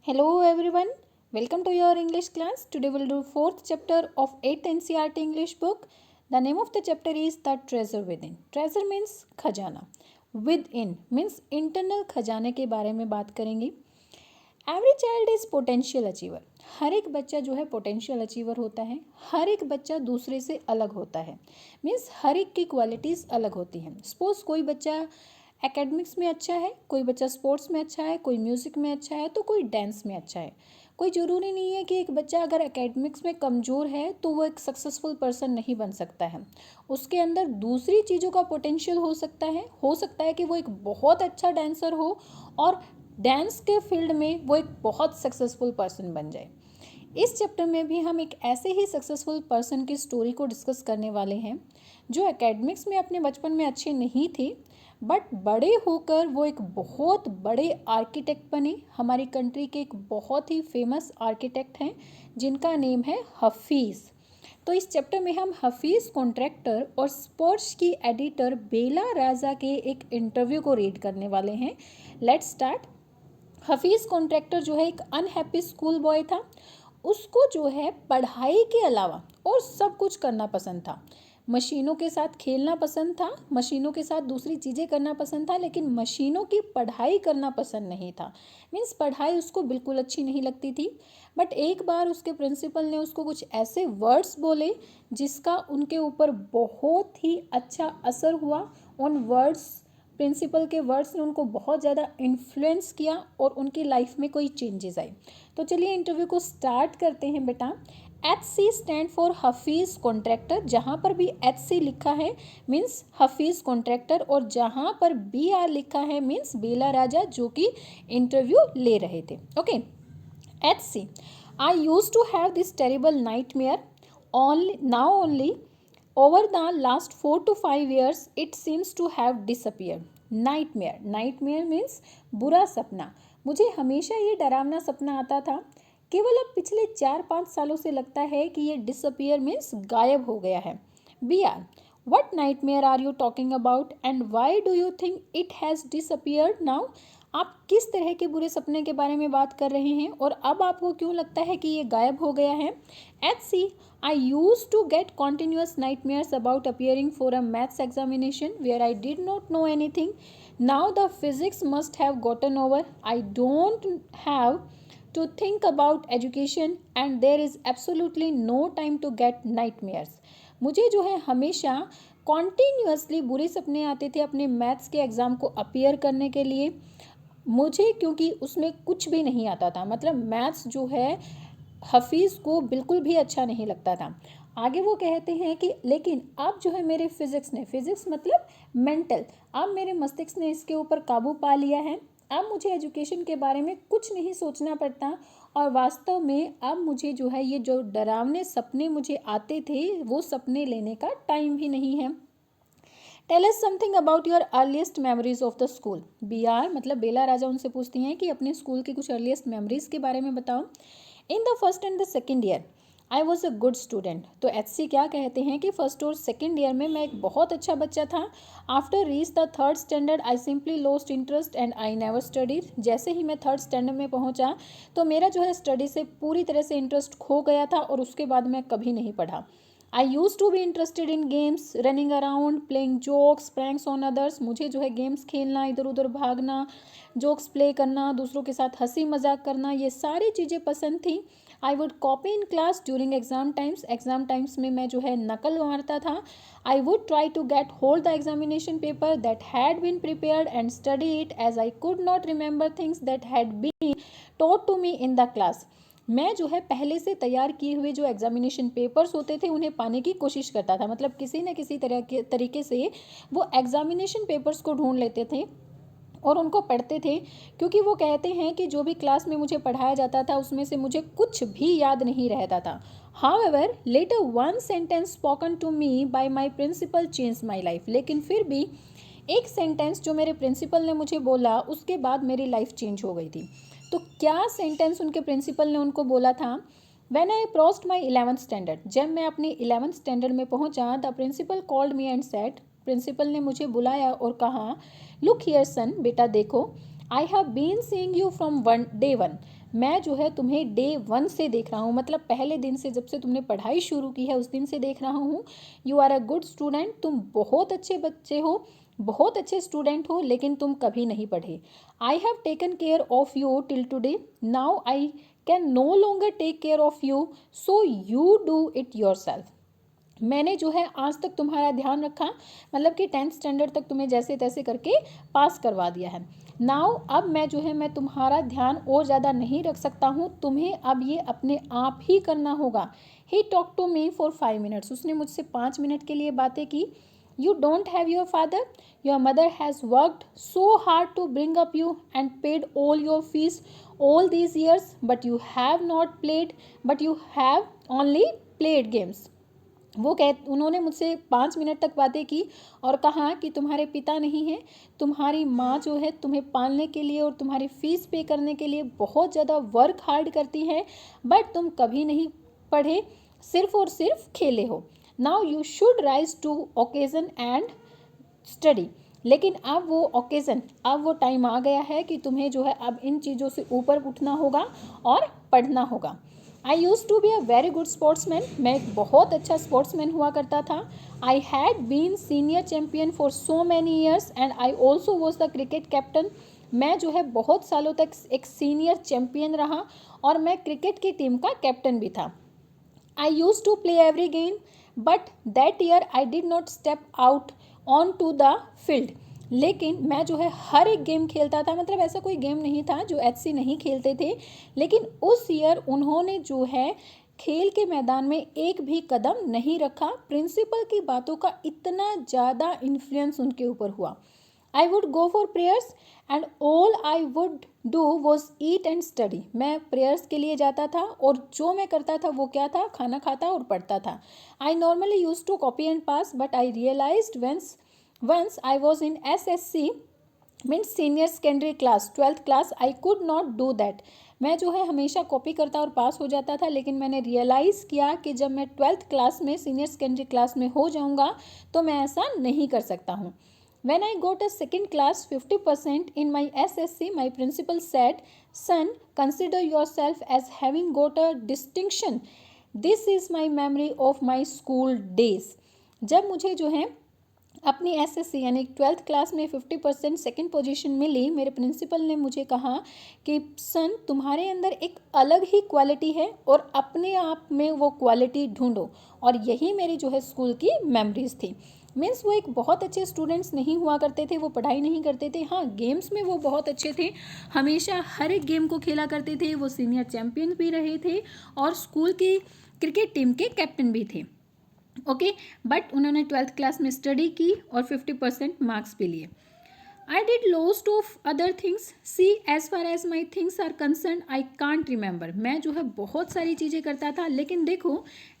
Hello everyone, welcome to your English class. Today we'll do fourth chapter of 8th NCERT English book. The name of the chapter is The Treasure Within. Treasure means खजाना. Within means internal खजाने के बारे में बात करेंगे. Every child is potential achiever. हर एक बच्चा जो है पोटेंशियल अचीवर होता है. हर एक बच्चा दूसरे से अलग होता है. मीन्स हर एक की क्वालिटीज़ अलग होती हैं. सपोज कोई बच्चा एकेडमिक्स में अच्छा है, कोई बच्चा स्पोर्ट्स में अच्छा है, कोई म्यूज़िक में अच्छा है, तो कोई डांस में अच्छा है. कोई ज़रूरी नहीं है कि एक बच्चा अगर एकेडमिक्स में कमज़ोर है तो वो एक सक्सेसफुल पर्सन नहीं बन सकता है. उसके अंदर दूसरी चीज़ों का पोटेंशियल हो सकता है कि वो एक बहुत अच्छा डांसर हो और डांस के फील्ड में वो एक बहुत सक्सेसफुल पर्सन बन जाए. इस चैप्टर में भी हम एक ऐसे ही सक्सेसफुल पर्सन की स्टोरी को डिस्कस करने वाले हैं जो एकेडमिक्स में अपने बचपन में अच्छे नहीं थे, बट बड़े होकर वो एक बहुत बड़े आर्किटेक्ट बने. हमारी कंट्री के एक बहुत ही फेमस आर्किटेक्ट हैं जिनका नेम है हफीज़. तो इस चैप्टर में हम हफीज़ कॉन्ट्रैक्टर और स्पर्श की एडिटर बेला राजा के एक इंटरव्यू को रीड करने वाले हैं. Let's start. हफीज़ कॉन्ट्रैक्टर जो है एक अनहैप्पी स्कूल बॉय था. उसको जो है पढ़ाई के अलावा और सब कुछ करना पसंद था. मशीनों के साथ खेलना पसंद था, मशीनों के साथ दूसरी चीज़ें करना पसंद था, लेकिन मशीनों की पढ़ाई करना पसंद नहीं था. मीन्स पढ़ाई उसको बिल्कुल अच्छी नहीं लगती थी. बट एक बार उसके प्रिंसिपल ने उसको कुछ ऐसे वर्ड्स बोले जिसका उनके ऊपर बहुत ही अच्छा असर हुआ. उन वर्ड्स प्रिंसिपल के वर्ड्स ने उनको बहुत ज़्यादा इन्फ्लुएंस किया और उनकी लाइफ में कोई चेंजेस आए. तो चलिए इंटरव्यू को स्टार्ट करते हैं बेटा. HC stand for Hafeez contractor. जहाँ पर भी HC लिखा है मीन्स हफीज़ कॉन्ट्रैक्टर, और जहाँ पर BR लिखा है मीन्स बेला राजा जो कि इंटरव्यू ले रहे थे. Okay. HC. I use to have this terrible nightmare only over the last 4 to 5 years it seems to have disappeared. Nightmare means बुरा सपना. मुझे हमेशा ये डरावना सपना आता था. केवल अब पिछले 4-5 सालों से लगता है कि ये डिसअपियर मीन्स गायब हो गया है. BR. What nightmare are you talking about and why do you think it has disappeared now? आप किस तरह के बुरे सपने के बारे में बात कर रहे हैं और अब आपको क्यों लगता है कि ये गायब हो गया है. HC. I used to get continuous nightmares about appearing for a maths examination where I did not know anything. Now the physics must have gotten over. I don't have to think about education and there is absolutely no time to get nightmares. मुझे जो है हमेशा continuously बुरे सपने आते थे अपने maths के एग्ज़ाम को अपीयर करने के लिए. मुझे क्योंकि उसमें कुछ भी नहीं आता था, मतलब मैथ्स जो है हफीज़ को बिल्कुल भी अच्छा नहीं लगता था. आगे वो कहते हैं कि लेकिन अब जो है मेरे फिज़िक्स मतलब मेंटल, अब मेरे मस्तिष्क ने इसके ऊपर काबू पा लिया है. अब मुझे एजुकेशन के बारे में कुछ नहीं सोचना पड़ता और वास्तव में अब मुझे जो है ये जो डरावने सपने मुझे आते थे वो सपने लेने का टाइम भी नहीं है. Tell us something about your earliest memories of the school. BR मतलब बेला राजा उनसे पूछती हैं कि अपने स्कूल की कुछ अर्लीस्ट मेमोरीज के बारे में बताओ. In the first and the second year I was a good student. तो HC क्या कहते हैं कि फर्स्ट और सेकेंड ईयर में मैं एक बहुत अच्छा बच्चा था. After reach the third standard I simply lost interest and I never studied. जैसे ही मैं थर्ड स्टैंडर्ड में पहुंचा तो मेरा जो है स्टडी से पूरी तरह से इंटरेस्ट खो गया था और उसके बाद मैं कभी नहीं पढ़ा. I used to be interested in games, running around, playing jokes, pranks on others. मुझे जो है गेम्स खेलना, इधर उधर भागना, जोक्स प्ले करना, दूसरों के साथ हंसी मजाक करना, ये सारी चीज़ें पसंद थी. I would copy in class during exam times में मैं जो है नकल मारता था. I would try to get hold the examination paper that had been prepared and study it as I could not remember things that had been taught to me in the class. मैं जो है पहले से तैयार किए हुए जो examination papers होते थे उन्हें पाने की कोशिश करता था. मतलब किसी न किसी तरह के तरीके से वो एग्जामिनेशन पेपर्स को ढूंढ लेते थे और उनको पढ़ते थे, क्योंकि वो कहते हैं कि जो भी क्लास में मुझे पढ़ाया जाता था उसमें से मुझे कुछ भी याद नहीं रहता था. However later one sentence spoken to me by my principal change my life. लेकिन फिर भी एक सेंटेंस जो मेरे प्रिंसिपल ने मुझे बोला उसके बाद मेरी लाइफ चेंज हो गई थी. तो क्या सेंटेंस उनके प्रिंसिपल ने उनको बोला था. When I approached my 11th standard. जब मैं अपने 11th स्टैंडर्ड में पहुंचा the principal called me and said. Principal ने मुझे बुलाया और कहा, लुक हियर सन, बेटा देखो, I have been seeing you from day one. मैं जो है तुम्हें डे 1 से देख रहा हूँ, मतलब पहले दिन से, जब से तुमने पढ़ाई शुरू की है उस दिन से देख रहा हूँ। You are a good student, तुम बहुत अच्छे बच्चे हो, बहुत अच्छे स्टूडेंट हो, लेकिन तुम कभी नहीं पढ़े। I have taken care of you till today, now I can no longer take care of you, so you do it yourself. मैंने जो है आज तक तुम्हारा ध्यान रखा, मतलब कि 10th स्टैंडर्ड तक तुम्हें जैसे तैसे करके पास करवा दिया है। नाउ अब मैं जो है मैं तुम्हारा ध्यान और ज़्यादा नहीं रख सकता हूँ, तुम्हें अब ये अपने आप ही करना होगा। He talk to me for 5 minutes, उसने मुझसे 5 मिनट के लिए बातें की। You don't have your father, your mother has worked so hard to bring up you and paid all your fees all these years, but you have not played, but you have only played games. उन्होंने मुझसे 5 minute तक बातें की और कहा कि तुम्हारे पिता नहीं हैं, तुम्हारी माँ जो है तुम्हें पालने के लिए और तुम्हारी फीस पे करने के लिए बहुत ज़्यादा वर्क हार्ड करती है, बट तुम कभी नहीं पढ़े, सिर्फ और सिर्फ खेले हो। Now you should rise to occasion and study. लेकिन अब वो ओकेजन, अब वो टाइम आ गया है कि तुम्हें जो है अब इन चीज़ों से ऊपर उठना होगा और पढ़ना होगा। I used to be a very good sportsman, मैं एक बहुत अच्छा स्पोर्ट्समैन हुआ करता था। I had been senior champion for so many years and I also was the cricket captain, मैं जो है बहुत सालों तक एक सीनियर चैम्पियन रहा और मैं क्रिकेट की टीम का कैप्टन भी था। I used to play every game, but that year I did not step out onto the field. लेकिन मैं जो है हर एक गेम खेलता था, मतलब ऐसा कोई गेम नहीं था जो HC नहीं खेलते थे, लेकिन उस ईयर उन्होंने जो है खेल के मैदान में एक भी कदम नहीं रखा। प्रिंसिपल की बातों का इतना ज़्यादा इन्फ्लुएंस उनके ऊपर हुआ। I would go for prayers and all I would do was eat and study. मैं प्रेयर्स के लिए जाता था और जो मैं करता था वो क्या था, खाना खाता और पढ़ता था। I normally used to copy and pass, but I realized once I was in SSC, means senior secondary class 12th class, I could not do that. मैं जो है हमेशा कॉपी करता और पास हो जाता था, लेकिन मैंने रियलाइज़ किया कि जब मैं 12th क्लास में सीनियर सेकेंडरी क्लास में हो जाऊंगा तो मैं ऐसा नहीं कर सकता हूँ। When I got a second class 50% in my SSC, my principal said, son, consider yourself as having got a distinction. This is my memory of my school days. जब मुझे जो है अपनी SSC यानी 12th क्लास में 50% second position मिली, मेरे principal ने मुझे कहा कि सन, तुम्हारे अंदर एक अलग ही क्वालिटी है और अपने आप में वो क्वालिटी ढूंढो। और यही मेरी जो है स्कूल की मेमोरीज थी। मीन्स वो एक बहुत अच्छे स्टूडेंट्स नहीं हुआ करते थे, वो पढ़ाई नहीं करते थे, हाँ गेम्स में वो बहुत अच्छे थे, हमेशा हर एक गेम को खेला करते थे, वो सीनियर चैम्पियन भी रहे थे और स्कूल की क्रिकेट टीम के कैप्टन भी थे। ओके, बट उन्होंने 12th क्लास में स्टडी की और 50% मार्क्स भी लिए। I did lots of other things. See, as far as my things are concerned, I can't remember. मैं जो है बहुत सारी चीज़ें करता था, लेकिन देखो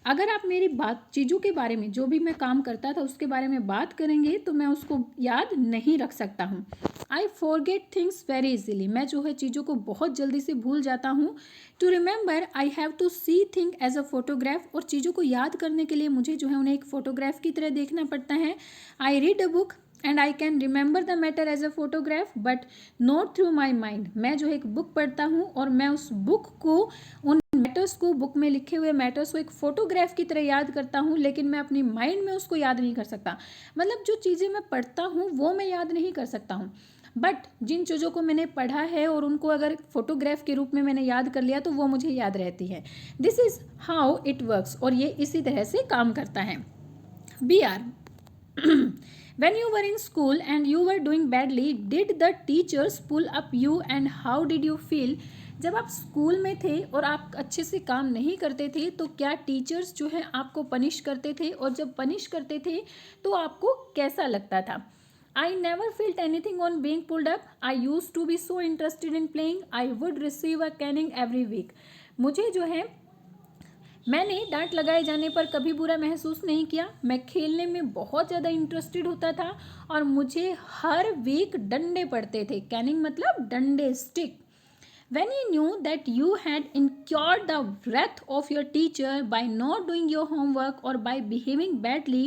अगर आप मेरी बात चीज़ों के बारे में, जो भी मैं काम करता था उसके बारे में बात करेंगे तो मैं उसको याद नहीं रख सकता हूँ। I forget things very easily. मैं जो है चीज़ों को बहुत जल्दी से भूल जाता हूँ। To remember, I have to see things as a photograph. और चीज़ों को याद करने के लिए मुझे जो है उन्हें एक फ़ोटोग्राफ की तरह देखना पड़ता है। I read a book and I can remember the matter as a photograph but not through my mind. मैं जो है एक बुक पढ़ता हूँ और मैं उस बुक को, उन मैटर्स को, बुक में लिखे हुए मैटर्स को एक फ़ोटोग्राफ की तरह याद करता हूँ, लेकिन मैं अपनी माइंड में उसको याद नहीं कर सकता। मतलब जो चीज़ें मैं पढ़ता हूँ वो मैं याद नहीं कर सकता हूँ, बट जिन चीज़ों को मैंने पढ़ा है और उनको अगर फोटोग्राफ के रूप में मैंने याद कर लिया तो वो मुझे याद रहती है। This is how it works, और ये इसी तरह से काम करता है। B R When you were in school and you were doing badly, did the teachers pull up you and how did you feel? जब आप स्कूल में थे और आप अच्छे से काम नहीं करते थे तो क्या टीचर्स जो है आपको पनिश करते थे, और जब पनिश करते थे तो आपको कैसा लगता था? I never felt anything on being pulled up. I used to be so interested in playing. I would receive a caning every week. मुझे जो है, मैंने डांट लगाए जाने पर कभी बुरा महसूस नहीं किया। मैं खेलने में बहुत ज़्यादा इंटरेस्टेड होता था और मुझे हर वीक डंडे पड़ते थे। कैनिंग मतलब डंडे, stick. When you knew that you had incurred the wrath of your teacher by not doing your homework or by behaving badly,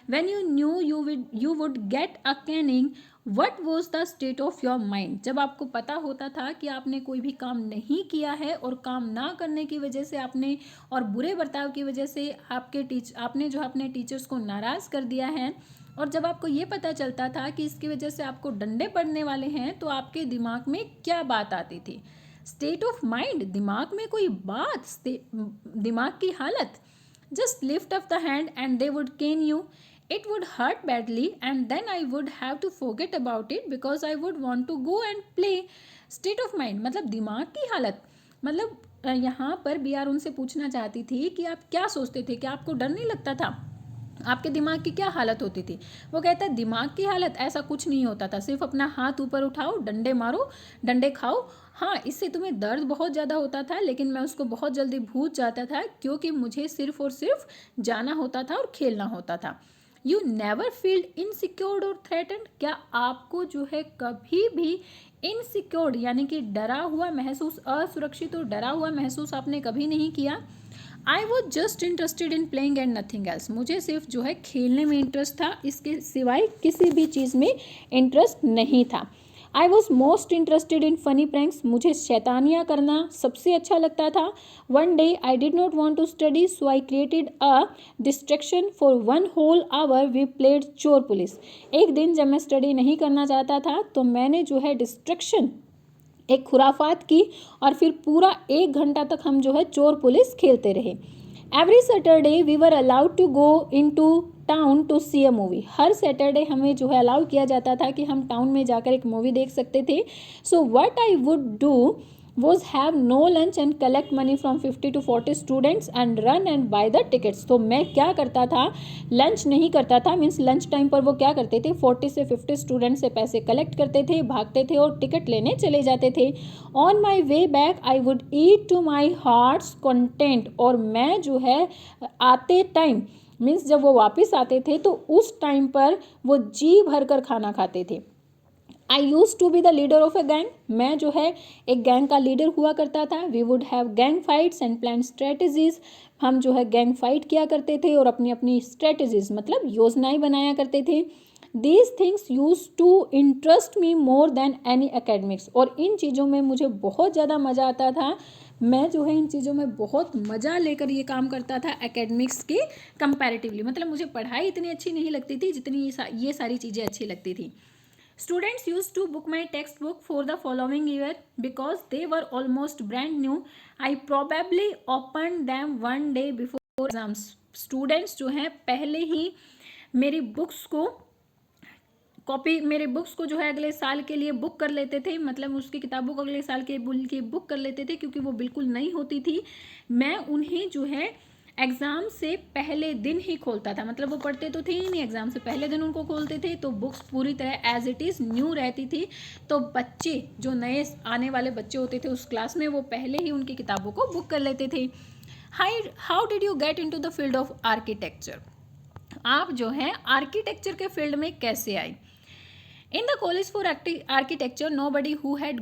when you knew you would get a caning, what was the state of your mind, जब आपको पता होता था कि आपने कोई भी काम नहीं किया है और काम ना करने की वजह से आपने और बुरे बर्ताव की वजह से आपने जो अपने टीचर्स को नाराज़ कर दिया है, और जब आपको ये पता चलता था कि इसकी वजह से आपको डंडे पड़ने वाले हैं, तो आपके दिमाग में क्या बात आती थी? स्टेट ऑफ माइंड, दिमाग में कोई बात, दिमाग की हालत। Just lift up the hand and they would can you. It would hurt badly and then I would have to forget about it because I would want to go and play. State of mind मतलब दिमाग की हालत, मतलब यहाँ पर B are उनसे पूछना चाहती थी कि आप क्या सोचते थे, क्या आपको डर नहीं लगता था, आपके दिमाग की क्या हालत होती थी? वो कहता है दिमाग की हालत ऐसा कुछ नहीं होता था, सिर्फ अपना हाथ ऊपर उठाओ, डंडे मारो, डंडे खाओ। हाँ, इससे तुम्हें दर्द बहुत ज़्यादा होता था, लेकिन मैं उसको बहुत जल्दी भूल जाता था क्योंकि मुझे सिर्फ और सिर्फ जाना होता था और खेलना होता था। यू नेवर फील्ड इनसिक्योर्ड और थ्रेटन्ड, क्या आपको जो है कभी भी इनसिक्योर्ड यानी कि डरा हुआ महसूस, असुरक्षित और डरा हुआ महसूस आपने कभी नहीं किया? I was just interested in playing and nothing else, मुझे सिर्फ जो है खेलने में इंटरेस्ट था, इसके सिवाय किसी भी चीज़ में इंटरेस्ट नहीं था। I was most interested in funny pranks, मुझे शैतानियाँ करना सबसे अच्छा लगता था। One day I did not want to study so I created a distraction for 1 whole hour we played चोर पुलिस। एक दिन जब मैं स्टडी नहीं करना चाहता था तो मैंने जो है डिस्ट्रैक्शन, एक खुराफात की, और फिर पूरा 1 घंटा तक हम जो है चोर पुलिस खेलते रहे। Every Saturday we were allowed to go in to town to see a movie, हर सैटरडे हमें जो है अलाउ किया जाता था कि हम टाउन में जाकर एक मूवी देख सकते थे। So what I would do was have no lunch and collect money from 50 to 40 students and run and buy the tickets। तो मैं क्या करता था, लंच नहीं करता था, मीन्स लंच टाइम पर वो क्या करते थे, 40 से 50 स्टूडेंट से पैसे कलेक्ट करते थे, भागते थे और टिकट लेने चले जाते थे। On my way back I would eat to my heart's content, और मैं जो है आते टाइम, मीन्स जब वो वापस आते थे तो उस टाइम पर वो जी भर कर खाना खाते थे। I used to be the leader of a gang, मैं जो है एक गैंग का लीडर हुआ करता था। We would have gang fights and plan strategies, हम जो है गैंग फाइट किया करते थे और अपनी अपनी स्ट्रेटजीज मतलब योजनाएं बनाया करते थे। These things used to interest me more than any academics, और इन चीज़ों में मुझे बहुत ज़्यादा मज़ा आता था। मैं जो है इन चीज़ों में बहुत मज़ा लेकर ये काम करता था एकेडमिक्स के कंपैरेटिवली, मतलब मुझे पढ़ाई इतनी अच्छी नहीं लगती थी जितनी ये सारी चीज़ें अच्छी लगती थी। Students used to book my textbook for the following year because they were almost brand new. I probably opened them one day before exams. Students जो हैं पहले ही मेरी बुक्स को जो है अगले साल के लिए बुक कर लेते थे, मतलब उसकी किताबों को अगले साल के बुक कर लेते थे क्योंकि वो बिल्कुल नई होती थी। मैं उन्हें जो है एग्ज़ाम से पहले दिन ही खोलता था, मतलब वो पढ़ते तो थे ही नहीं, एग्ज़ाम से पहले दिन उनको खोलते थे तो बुक्स पूरी तरह एज इट इज़ न्यू रहती थी। तो बच्चे जो नए आने वाले बच्चे होते थे उस क्लास में, वो पहले ही उनकी किताबों को बुक कर लेते थे। How did you get into the field of architecture, आप जो है आर्किटेक्चर के फील्ड में कैसे आए? In the college for architecture, nobody who had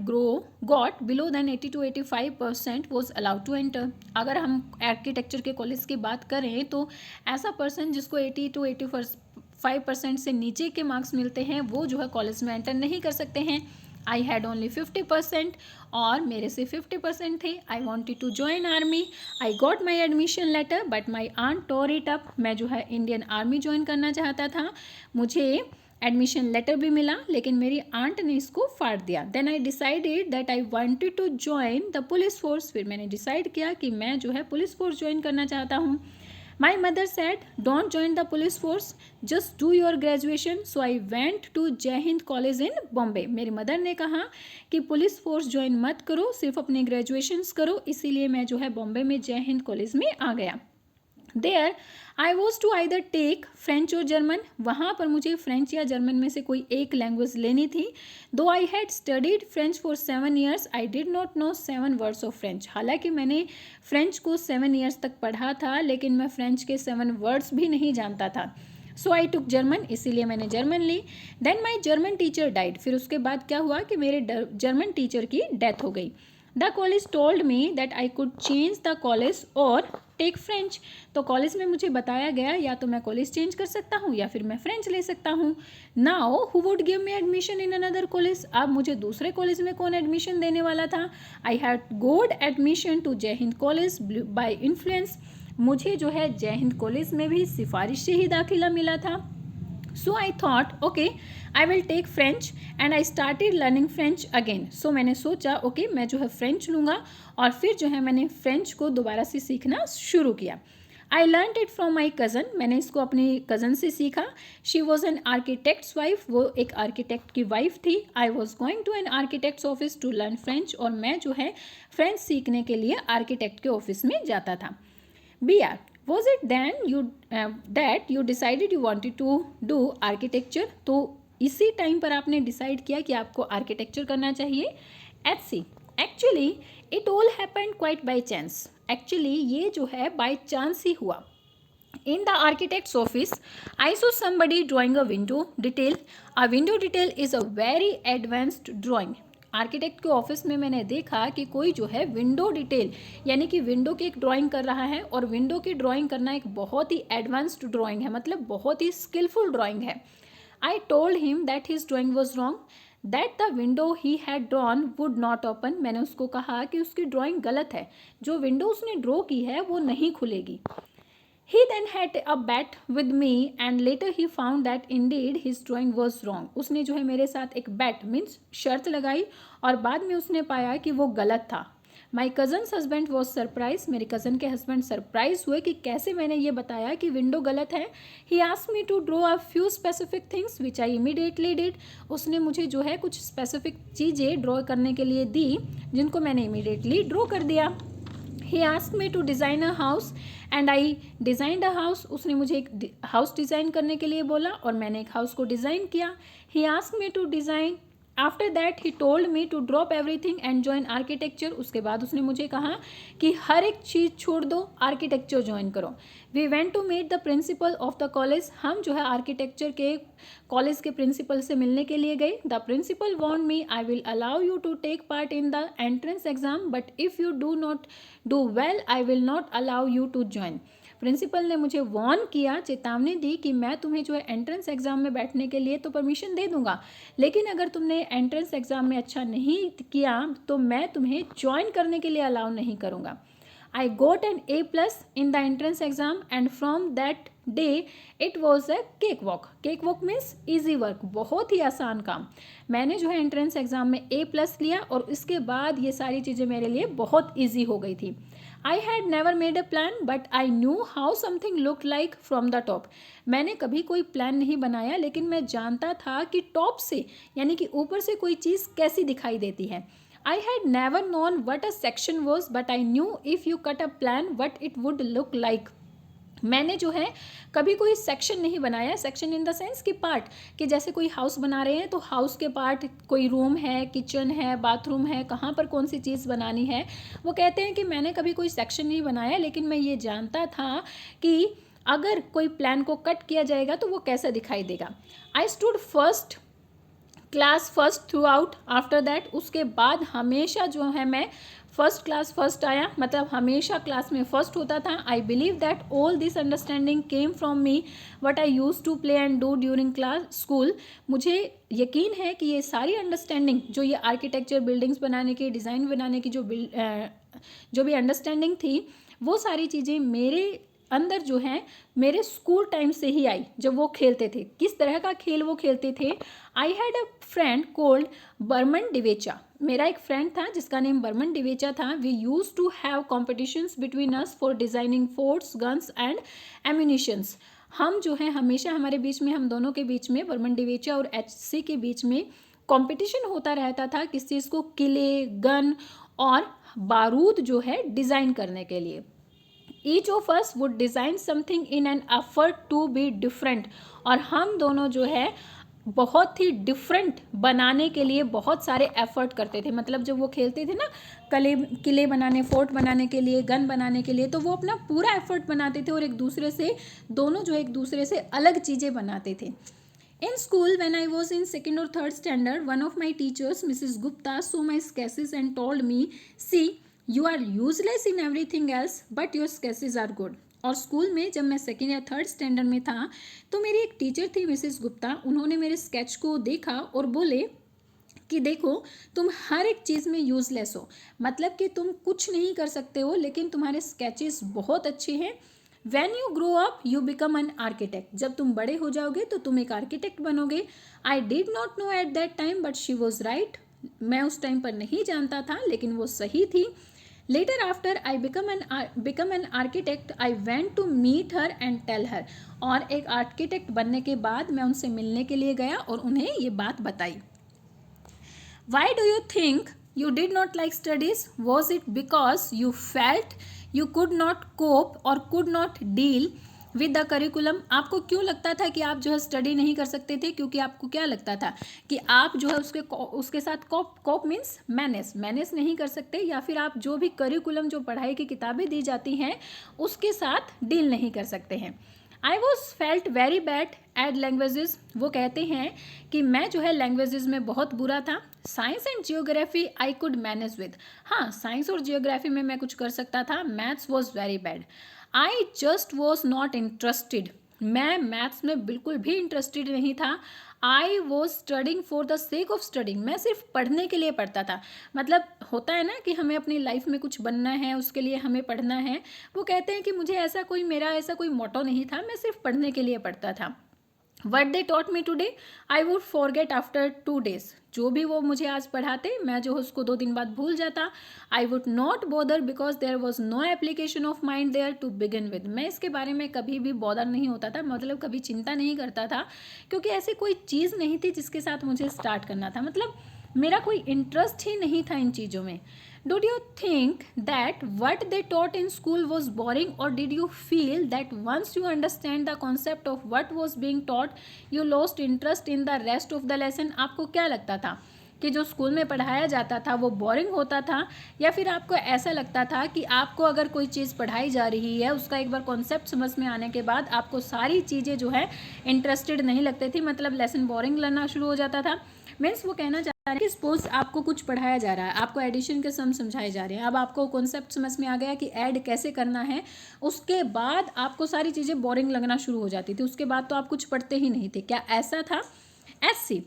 got below than 80 to 85% was allowed to enter. अगर हम आर्किटेक्चर के कॉलेज की बात करें तो ऐसा पर्सन जिसको 80 to 85% से नीचे के मार्क्स मिलते हैं वो जो है कॉलेज में एंटर नहीं कर सकते हैं। आई हैड ओनली 50% और मेरे से 50% थे। I wanted to join army, I got my admission letter but my aunt tore it up. मैं जो है इंडियन आर्मी ज्वाइन करना चाहता था, मुझे एडमिशन लेटर भी मिला लेकिन मेरी आंट ने इसको फाड़ दिया। Then I decided that I wanted to join the police force, फिर मैंने डिसाइड किया कि मैं जो है पुलिस फोर्स ज्वाइन करना चाहता हूँ। My mother said don't join the police force, just do your graduation. So I went to Jai Hind college in Bombay. मेरी मदर ने कहा कि पुलिस फोर्स ज्वाइन मत करो, सिर्फ अपने ग्रेजुएशंस करो, इसीलिए मैं जो है बॉम्बे में जय हिंद कॉलेज में आ गया। There I was to either take French or German, वहाँ पर मुझे फ्रेंच या जर्मन में से कोई एक लैंग्वेज लेनी थी। दो I had studied French for 7 years, I did not know 7 words of French. हालांकि मैंने फ्रेंच को 7 years तक पढ़ा था लेकिन मैं फ्रेंच के 7 words भी नहीं जानता था। सो आई टुक जर्मन, इसीलिए मैंने जर्मन ली। देन माई जर्मन टीचर डाइड, फिर उसके बाद क्या हुआ कि मेरे जर्मन टीचर की डेथ हो गई। The college told me that I could change the college और टेक फ्रेंच, तो कॉलेज में मुझे बताया गया या तो मैं कॉलेज चेंज कर सकता हूँ या फिर मैं फ्रेंच ले सकता हूँ. Now who would give me admission in another college, अब मुझे दूसरे कॉलेज में कौन एडमिशन देने वाला था. आई हैड गोड admission to Jai Hind college bye influence, मुझे जो है जय हिंद कॉलेज में भी सिफारिश से ही दाखिला मिला था. So I thought okay I will take French and I started learning French again. So मैंने सोचा ओके मैं जो है फ्रेंच लूँगा और फिर जो है मैंने फ्रेंच को दोबारा से सीखना शुरू किया. I learn it from my cousin, मैंने इसको अपनी कज़न से सीखा. She was an architect's wife, वो एक आर्किटेक्ट की वाइफ थी. I was going to an architect's office to learn French, और मैं जो है फ्रेंच सीखने के लिए आर्किटेक्ट के ऑफिस में जाता था. B R, was it then that you decided you wanted to do architecture, तो इसी टाइम पर आपने डिसाइड किया कि आपको आर्किटेक्चर करना चाहिए. H C, actually it all happened quite by chance, actually ये जो है बाई चांस ही हुआ. In the architect's office, I saw somebody drawing a window detail. A window detail is a very advanced drawing. Architect के office में मैंने देखा कि कोई जो है विंडो डिटेल यानी कि विंडो की एक ड्राइंग कर रहा है, और विंडो की ड्राइंग करना एक बहुत ही एडवांस्ड ड्राइंग है, मतलब बहुत ही स्किलफुल ड्राइंग है. I told him that his drawing was wrong, that the window he had drawn would not open. मैंने उसको कहा कि उसकी ड्राइंग गलत है, जो विंडो उसने ड्रॉ की है वो नहीं खुलेगी. He then had a bet with me and later he found that indeed his drawing was wrong. उसने जो है मेरे साथ एक bet मीन्स शर्त लगाई और बाद में उसने पाया कि वो गलत था. My cousin's husband was surprised. मेरे कज़न के हस्बैंड सरप्राइज हुए कि कैसे मैंने ये बताया कि विंडो गलत है. He asked me to draw a few specific things which I immediately did. उसने मुझे जो है कुछ स्पेसिफिक चीज़ें ड्रॉ करने के लिए दी जिनको मैंने इमीडिएटली ड्रॉ कर दिया. He asked me to design a house and I designed a house. उसने मुझे एक हाउस डिज़ाइन करने के लिए बोला और मैंने एक हाउस को डिज़ाइन किया. He asked me to design. After that he told me to drop everything and join architecture. उसके बाद उसने मुझे कहा कि हर एक चीज़ छोड़ दो, आर्किटेक्चर ज्वाइन करो. We went to meet the principal of the college. हम जो है आर्किटेक्चर के कॉलेज के प्रिंसिपल से मिलने के लिए गए. The principal warn me I will allow you to take part in the entrance exam but if you do not do well I will not allow you to join. Principal ने मुझे warn किया, चेतावनी दी कि मैं तुम्हें जो है entrance exam में बैठने के लिए तो परमिशन दे दूंगा, लेकिन अगर तुमने एंट्रेंस एग्ज़ाम में अच्छा नहीं किया तो मैं तुम्हें ज्वाइन करने के लिए अलाउ नहीं करूँगा. I got an A+ in the entrance exam and from that day it was a cakewalk. Cakewalk means easy work, बहुत ही आसान काम. मैंने जो है एंट्रेंस एग्ज़ाम में A+ लिया और इसके बाद ये सारी चीज़ें मेरे लिए बहुत ईजी हो गई थी. I had never made a plan but I knew how something looked like from the top. मैंने कभी कोई प्लान नहीं बनाया लेकिन मैं जानता था कि टॉप से यानी कि ऊपर से कोई चीज़ कैसी दिखाई देती है. I had never known what a section was, but I knew if you cut a plan what it would look like. मैंने जो है कभी कोई सेक्शन नहीं बनाया, सेक्शन इन द सेंस कि पार्ट, कि जैसे कोई हाउस बना रहे हैं तो हाउस के पार्ट, कोई रूम है, किचन है, बाथरूम है, कहाँ पर कौन सी चीज़ बनानी है. वो कहते हैं कि मैंने कभी कोई सेक्शन नहीं बनाया लेकिन मैं ये जानता था कि अगर कोई प्लान को कट किया जाएगा तो वो कैसा दिखाई देगा. I stood first class first through out after that. उसके बाद हमेशा जो है मैं फर्स्ट क्लास फर्स्ट आया, मतलब हमेशा क्लास में फर्स्ट होता था. I believe that all this understanding came from me what I use to play and do during class school. मुझे यकीन है कि ये सारी अंडरस्टैंडिंग जो ये आर्किटेक्चर, बिल्डिंग्स बनाने की, डिज़ाइन बनाने की जो भी अंडरस्टैंडिंग थी, वो सारी चीज़ें मेरे अंदर जो है मेरे स्कूल टाइम से ही आई, जब वो खेलते थे. किस तरह का खेल वो खेलते थे. I had a friend called Burman Divecha. मेरा एक फ्रेंड था जिसका नेम बर्मन डिवेचा था. We use to have competitions between us for designing forts, guns and ammunitions. हम जो है हमेशा हमारे बीच में, हम दोनों के बीच में, बर्मन डिवेचा और HC के बीच में कॉम्पिटिशन होता रहता था किस चीज़ को, किले, गन और बारूद जो है डिज़ाइन करने के लिए. Each of us would design something in an effort to be different. और हम दोनों जो है बहुत ही डिफरेंट बनाने के लिए बहुत सारे एफर्ट करते थे. मतलब जब वो खेलते थे ना किले बनाने, फोर्ट बनाने के लिए, गन बनाने के लिए, तो वो अपना पूरा एफर्ट बनाते थे और एक दूसरे से, दोनों जो एक दूसरे से अलग चीज़ें बनाते थे. In school, when I was in 2nd or 3rd standard, one of my teachers, Mrs. Gupta, saw my sketches and told me, see, you are useless in everything else but your sketches are good. और school में जब मैं second या third standard में था तो मेरी एक टीचर थी मिसेस गुप्ता, उन्होंने मेरे स्केच को देखा और बोले कि देखो तुम हर एक चीज़ में यूज़लेस हो, मतलब कि तुम कुछ नहीं कर सकते हो, लेकिन तुम्हारे स्केचेस बहुत अच्छे हैं। When you grow up you become an architect, जब तुम बड़े हो जाओगे तो तुम एक आर्किटेक्ट बनोगे। आई did not know at that time but she was right, मैं उस टाइम पर नहीं जानता था लेकिन वो सही थी। Later after I become an architect I went to meet her and tell her, और एक आर्किटेक्ट बनने के बाद मैं उनसे मिलने के लिए गया और उन्हें ये बात बताई। Why do you think you did not like studies? Was it because you felt you could not cope or could not deal with the curriculum? आपको क्यों लगता था कि आप जो है स्टडी नहीं कर सकते थे? क्योंकि आपको क्या लगता था कि आप जो है उसके साथ कोप मीन्स मैनेज नहीं कर सकते, या फिर आप जो भी करिकुलम जो पढ़ाई की किताबें दी जाती हैं उसके साथ डील नहीं कर सकते हैं। I was felt very bad at languages, वो कहते हैं कि मैं जो है लैंग्वेजेस में बहुत बुरा था। Science and geography I could manage with, हाँ साइंस और जियोग्राफी में मैं कुछ कर सकता था। Maths was very bad, I just was not interested, मैं मैथ्स में बिल्कुल भी इंटरेस्टेड नहीं था। I was studying for the sake of studying, मैं सिर्फ पढ़ने के लिए पढ़ता था। मतलब होता है ना कि हमें अपनी लाइफ में कुछ बनना है, उसके लिए हमें पढ़ना है। वो कहते हैं कि मेरा ऐसा कोई मोटो नहीं था, मैं सिर्फ पढ़ने के लिए पढ़ता था। What they taught me today, I would forget after 2 days. जो भी वो मुझे आज पढ़ाते मैं जो उसको 2 दिन बाद भूल जाता। I would not bother because there was no application of mind there to begin with. मैं इसके बारे में कभी भी बॉदर नहीं होता था, मतलब कभी चिंता नहीं करता था, क्योंकि ऐसी कोई चीज़ नहीं थी जिसके साथ मुझे स्टार्ट करना था, मतलब मेरा कोई इंटरेस्ट ही नहीं था इन चीज़ों में। Did you think that what they taught in school was boring, or did you feel that once you understand the concept of what was being taught, you lost interest in the rest of the lesson? आपको क्या लगता था कि जो school में पढ़ाया जाता था वो बोरिंग होता था, या फिर आपको ऐसा लगता था कि आपको अगर कोई चीज़ पढ़ाई जा रही है उसका एक बार कॉन्सेप्ट समझ में आने के बाद आपको सारी चीज़ें जो है इंटरेस्टेड नहीं लगती थी, मतलब लेसन बोरिंग लगना शुरू हो जाता था। मीन्स वो कहना चाहता है कि सपोज आपको कुछ पढ़ाया जा रहा है, आपको एडिशन के सम समझाए जा रहे हैं, अब आपको कॉन्सेप्ट समझ में आ गया कि ऐड कैसे करना है, उसके बाद आपको सारी चीज़ें बोरिंग लगना शुरू हो जाती थी, उसके बाद तो आप कुछ पढ़ते ही नहीं थे। क्या ऐसा था? H C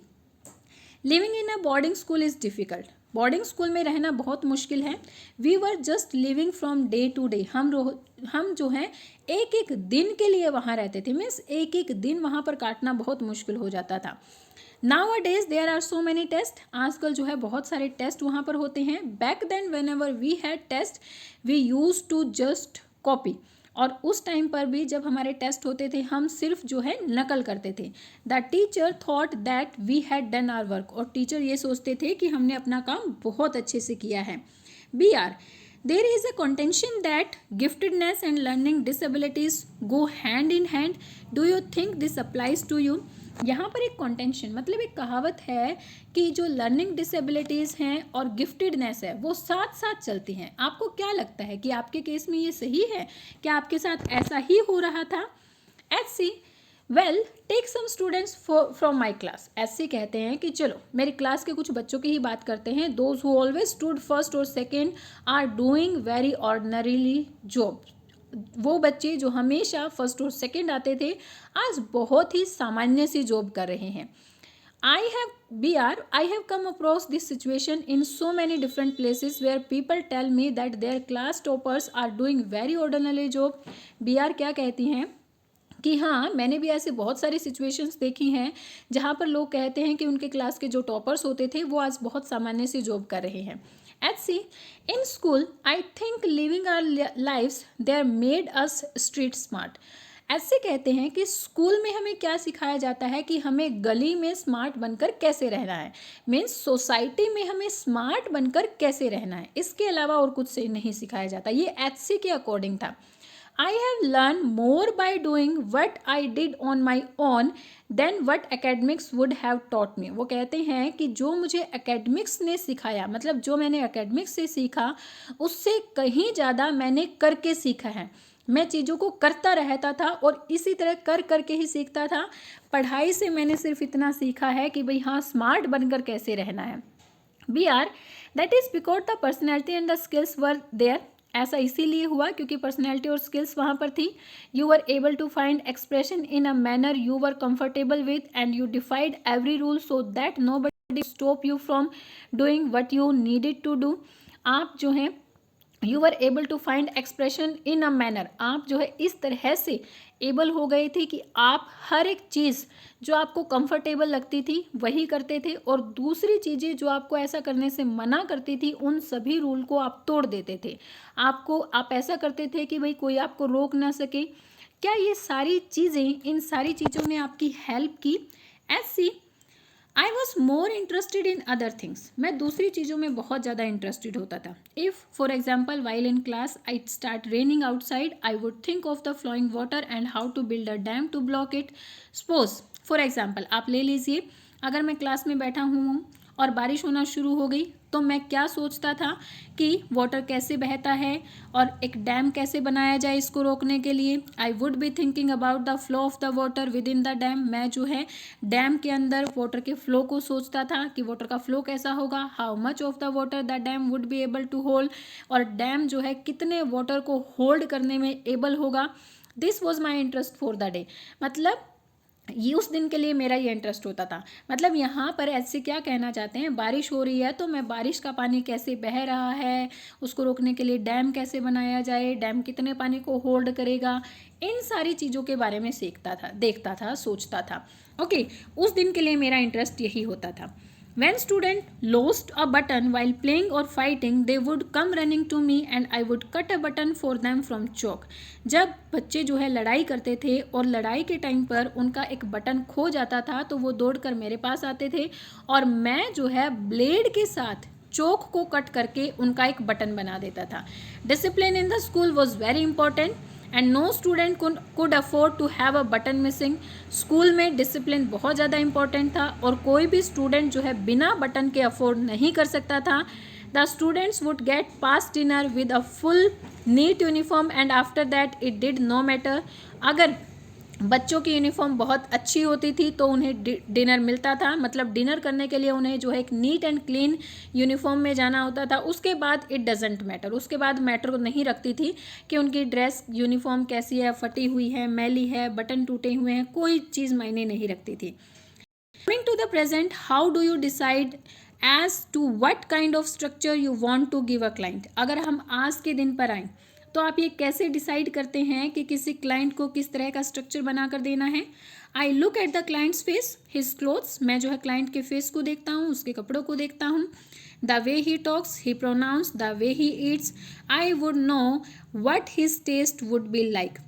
living in a boarding school is difficult, boarding school में रहना बहुत मुश्किल है। We were just living from day to day, हम जो हैं एक एक दिन के लिए वहाँ रहते थे, मीन्स एक एक दिन वहाँ पर काटना बहुत मुश्किल हो जाता था। Nowadays there are so many test, आजकल जो है बहुत सारे टेस्ट वहाँ पर होते हैं। Back then whenever we had test we use to just copy, और उस टाइम पर भी जब हमारे टेस्ट होते थे हम सिर्फ जो है नकल करते थे। The teacher thought that we had done our work, और टीचर ये सोचते थे कि हमने अपना काम बहुत अच्छे से किया है। B R there is a contention that giftedness and learning disabilities go hand in hand. Do you think this applies to you? यहाँ पर एक कॉन्टेंशन मतलब एक कहावत है कि जो लर्निंग डिसेबिलिटीज़ हैं और गिफ्टेडनेस है वो साथ साथ चलती हैं। आपको क्या लगता है कि आपके केस में ये सही है? क्या आपके साथ ऐसा ही हो रहा था? H C well take some students from my class, H C कहते हैं कि चलो मेरी क्लास के कुछ बच्चों की ही बात करते हैं। Those who always stood first और second are doing very ordinarily job, वो बच्चे जो हमेशा फर्स्ट और सेकंड आते थे आज बहुत ही सामान्य सी जॉब कर रहे हैं। I have come across this situation in so many different places where people tell me that their class toppers are doing very ordinary job. BR क्या कहती हैं कि हाँ मैंने भी ऐसे बहुत सारी सिचुएशंस देखी हैं जहाँ पर लोग कहते हैं कि उनके क्लास के जो टॉपर्स होते थे वो आज बहुत सामान्य सी जॉब कर रहे हैं। HC in school I think living our lives they made us street smart. ऐसे कहते हैं कि स्कूल में हमें क्या सिखाया जाता है कि हमें गली में स्मार्ट बनकर कैसे रहना है, मीन्स सोसाइटी में हमें स्मार्ट बनकर कैसे रहना है, इसके अलावा और कुछ से नहीं सिखाया जाता। ये HC के अकॉर्डिंग था। I have learned more by doing what I did on my own than what academics would have taught me. वो कहते हैं कि जो मुझे academics ने सिखाया, मतलब जो मैंने academics से सीखा उससे कहीं ज़्यादा मैंने करके सीखा है। मैं चीज़ों को करता रहता था और इसी तरह कर करके ही सीखता था। पढ़ाई से मैंने सिर्फ इतना सीखा है कि भाई हाँ स्मार्ट बनकर कैसे रहना है। BR, that is because the personality and the skills were there. ऐसा इसीलिए हुआ क्योंकि पर्सनैलिटी और स्किल्स वहाँ पर थी. You were able to find expression in a manner you were comfortable with and you defied every rule so that nobody stop you from doing what you needed to do. आप जो हैं you were able to find expression in a manner, आप जो है इस तरह से able हो गए थे कि आप हर एक चीज़ जो आपको कंफर्टेबल लगती थी वही करते थे, और दूसरी चीज़ें जो आपको ऐसा करने से मना करती थी उन सभी रूल को आप तोड़ देते थे. आप ऐसा करते थे कि भाई कोई आपको रोक ना सके. क्या ये सारी चीज़ें, इन सारी चीज़ों ने आपकी हेल्प की? H C I was more interested in other things, मैं दूसरी चीज़ों में बहुत ज़्यादा इंटरेस्टेड होता था. If for example while in class I start raining outside I would think of the flowing water and how to build a dam to block it. Suppose for example आप ले लीजिए, अगर मैं क्लास में बैठा हूँ और बारिश होना शुरू हो गई तो मैं क्या सोचता था कि वाटर कैसे बहता है और एक डैम कैसे बनाया जाए इसको रोकने के लिए. I would be thinking about the flow of the water with in the dam, मैं जो है डैम के अंदर वाटर के फ्लो को सोचता था कि वाटर का फ्लो कैसा होगा, how much of the water the dam would be able to hold, और डैम जो है कितने वाटर को होल्ड करने में एबल होगा. This was my interest for the day. मतलब ये उस दिन के लिए मेरा ये इंटरेस्ट होता था. मतलब यहाँ पर ऐसे क्या कहना चाहते हैं, बारिश हो रही है तो मैं बारिश का पानी कैसे बह रहा है उसको रोकने के लिए डैम कैसे बनाया जाए, डैम कितने पानी को होल्ड करेगा, इन सारी चीज़ों के बारे में सीखता था, देखता था, सोचता था. ओके, उस दिन के लिए मेरा इंटरेस्ट यही होता था. When student lost a button while playing or fighting, they would come running to me and I would cut a button for them from chalk. जब बच्चे जो है लड़ाई करते थे और लड़ाई के टाइम पर उनका एक बटन खो जाता था तो वो दौड़कर मेरे पास आते थे और मैं जो है ब्लेड के साथ चौक को कट करके उनका एक बटन बना देता था. Discipline in the school was very important and no student could afford to have a button missing. School में डिसिप्लिन बहुत ज़्यादा इंपॉर्टेंट था और कोई भी स्टूडेंट जो है बिना बटन के अफोर्ड नहीं कर सकता था. The students would get pass dinner with a full neat uniform and after that it did no matter. अगर बच्चों की यूनिफॉर्म बहुत अच्छी होती थी तो उन्हें डिनर मिलता था, मतलब डिनर करने के लिए उन्हें जो है एक नीट एंड क्लीन यूनिफॉर्म में जाना होता था. उसके बाद इट डजेंट मैटर, उसके बाद मैटर नहीं रखती थी कि उनकी ड्रेस यूनिफॉर्म कैसी है, फटी हुई है, मैली है, बटन टूटे हुए हैं, कोई चीज़ मायने नहीं रखती थी. Coming to the present, how do you decide as to what kind of structure you want to give a client. अगर हम आज के दिन पर आएँ तो आप ये कैसे डिसाइड करते हैं कि किसी क्लाइंट को किस तरह का स्ट्रक्चर बना कर देना है. I look at the clients face, his clothes, मैं जो है क्लाइंट के फेस को देखता हूँ, उसके कपड़ों को देखता हूँ. The way he talks, he pronounce, the way he eats, I would know what his taste would be like.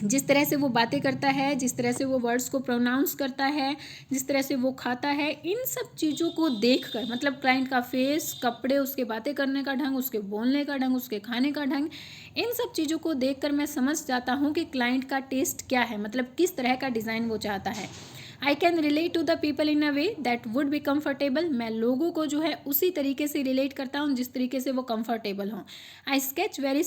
जिस तरह से वो बातें करता है, जिस तरह से वो वर्ड्स को प्रोनाउंस करता है, जिस तरह से वो खाता है, इन सब चीज़ों को देखकर, मतलब क्लाइंट का फेस, कपड़े, उसके बातें करने का ढंग, उसके बोलने का ढंग, उसके खाने का ढंग, इन सब चीज़ों को देखकर मैं समझ जाता हूँ कि क्लाइंट का टेस्ट क्या है, मतलब किस तरह का डिज़ाइन वो चाहता है. I can relate to the people in a way that would be comfortable. मैं लोगों को जो है उसी तरीके से रिलेट करता हूँ जिस तरीके से वो कम्फर्टेबल हों. I sketch very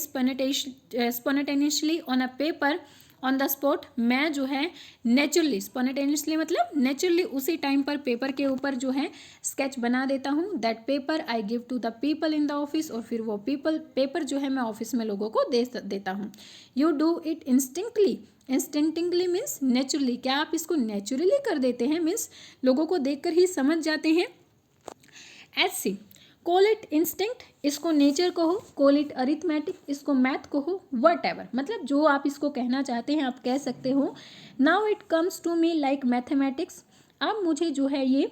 spontaneously on a paper on the spot. मैं जो है नेचुरली, स्पॉन्टेनियसली मतलब नेचुरली उसी टाइम पर पेपर के ऊपर जो है स्केच बना देता हूँ. That paper I give to the people in the office, और फिर वो पेपर जो है मैं ऑफिस में लोगों को दे देता हूँ. You do it instinctly. Instinctively means naturally. क्या आप इसको नेचुरली कर देते हैं, मीन्स लोगों को देखकर ही समझ जाते हैं. ऐसी कॉल इट इंस्टिंक्ट, इसको नेचर कहो, कॉल इट अरिथमेटिक, इसको मैथ कहो, वट एवर, मतलब जो आप इसको कहना चाहते हैं आप कह सकते हो. Now it comes to me like mathematics. अब मुझे जो है ये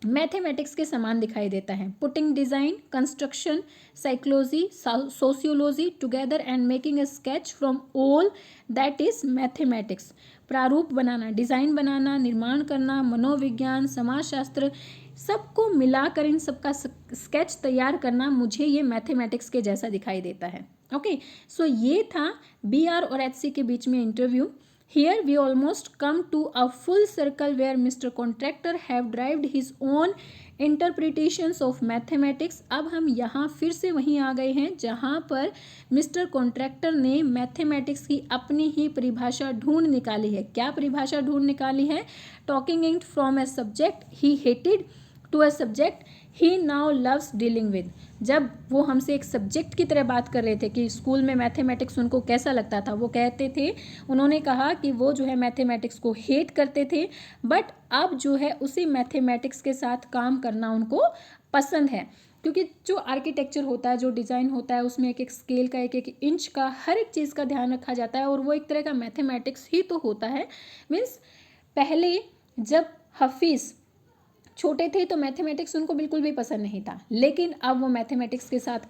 मैथमेटिक्स के समान दिखाई देता है. Putting design, construction, psychology, sociology together and making a sketch from all that is mathematics. प्रारूप बनाना, डिज़ाइन बनाना, निर्माण करना, मनोविज्ञान, समाजशास्त्र, सबको मिलाकर इन सबका स्केच तैयार करना, मुझे ये मैथमेटिक्स के जैसा दिखाई देता है. ओके, सो ये था BR और HC के बीच में interview. Here we almost come to a full circle where Mr. Contractor have derived his own interpretations of mathematics. अब हम यहाँ फिर से वहीं आ गए हैं जहाँ पर मिस्टर कॉन्ट्रैक्टर ने मैथमेटिक्स की अपनी ही परिभाषा ढूंढ निकाली है. क्या परिभाषा ढूंढ निकाली है? Talking it from a subject he hated to a subject he now loves dealing with. जब वो हमसे एक सब्जेक्ट की तरह बात कर रहे थे कि स्कूल में मैथमेटिक्स उनको कैसा लगता था, वो कहते थे, उन्होंने कहा कि वो जो है मैथमेटिक्स को हेट करते थे, बट अब जो है उसी मैथमेटिक्स के साथ काम करना उनको पसंद है। क्योंकि जो आर्किटेक्चर होता है, जो डिज़ाइन होता है, उसमें एक एक स्केल का, एक एक इंच का, हर एक चीज़ का ध्यान रखा जाता है और वो एक तरह का मैथमेटिक्स ही तो होता है। मीन्स पहले जब हफीज़ छोटे थे तो मैथमेटिक्स उनको बिल्कुल भी पसंद नहीं था, लेकिन अब वो मैथमेटिक्स के साथ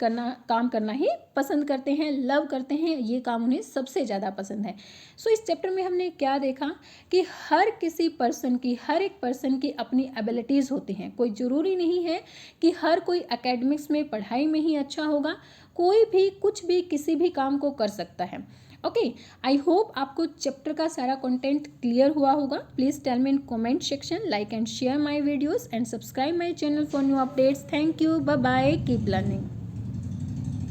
काम करना ही पसंद करते हैं, लव करते हैं, ये काम उन्हें सबसे ज़्यादा पसंद है। सो इस चैप्टर में हमने क्या देखा कि हर किसी पर्सन की, हर एक पर्सन की अपनी एबिलिटीज़ होती हैं। कोई ज़रूरी नहीं है कि हर कोई एकेडमिक्स में, पढ़ाई में ही अच्छा होगा, कोई भी कुछ भी किसी भी काम को कर सकता है। ओके, आई होप आपको चैप्टर का सारा कंटेंट क्लियर हुआ होगा। Please tell me in comment section, like and share my videos and subscribe my channel for new updates. Thank you, bye bye, keep learning.